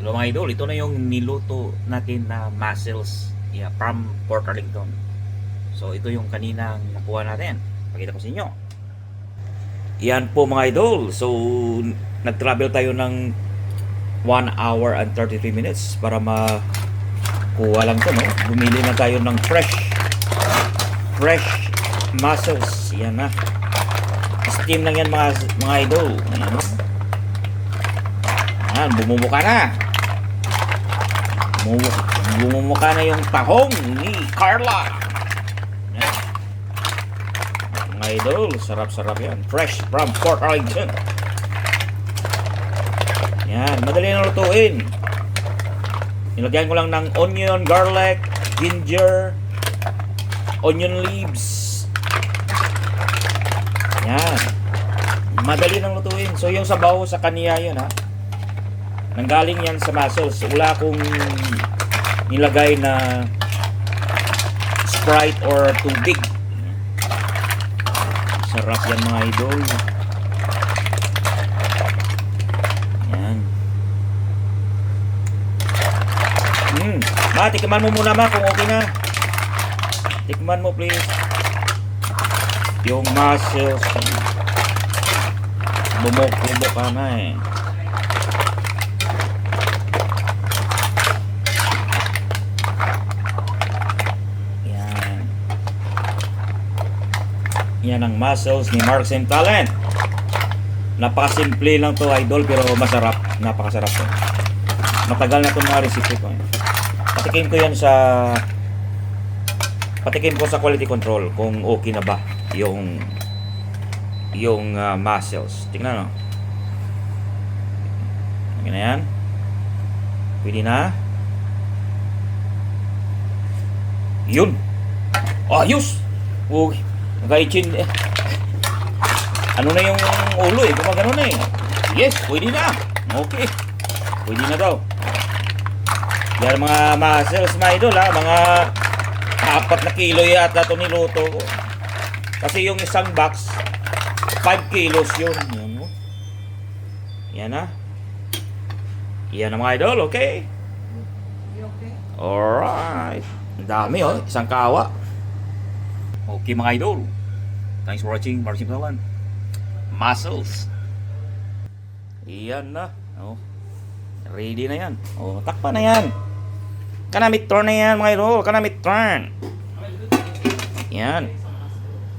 Hello mga idol, ito na yung niluto natin na mussels, from Port Arlington. So ito yung kaninang nakuha natin. Pakita ko sa inyo. Yan po mga idol. So nag-travel tayo ng 1 hour and 33 minutes para makuha lang to, no? Bumili na tayo ng fresh mussels. Yan na. Steam lang yan mga idol. Ayan, no? Ayan, bumumuka na. Bumumuka na yung tahong ni Carla. Yan. Mga idol, sarap-sarap yan. Fresh from Port Arlington. Yan, madali na lutuin. Nilagyan ko lang ng onion, garlic, ginger, onion leaves. Yan. Madali nang lutuin. So yung sabaw sa kaniya yun, ha. Nanggaling yan sa mussels. Wala akong nilagay na Sprite or tubig. Sarap yan mga idol. Yan. Tikman mo muna kung okay na. Tikman mo please. Yung mussels. Bumok-bumok ka na eh. Yan ang mussels ni Marks and Talent. Napakasimple lang to idol, pero masarap. Napakasarap to. Matagal na itong mga recipe ko. Patikim ko sa quality control kung okay na ba yung mussels. Tingnan, no? Okay na yan. Pwede na. Yun. Ayos. Uy. Nag-itchin eh. Ano na yung ulo eh, gumagano na eh. Yes, pwede na. Okay. Pwede na daw. Yan mga mussels mga idol, ha. Mga 4 na kilo yata ito niluto ko. Kasi yung isang box 5 kilos yun. Yan, no? Yan na. Yan na mga idol, okay? Alright. Ang dami oh, isang kawa. Okay mga idol, thanks for watching Marks and Talent mussels. Iyan na, oh, ready na yan. Oh, takpa na yan. Kanamit turn na yan mga idol, kanamit turn. Yan.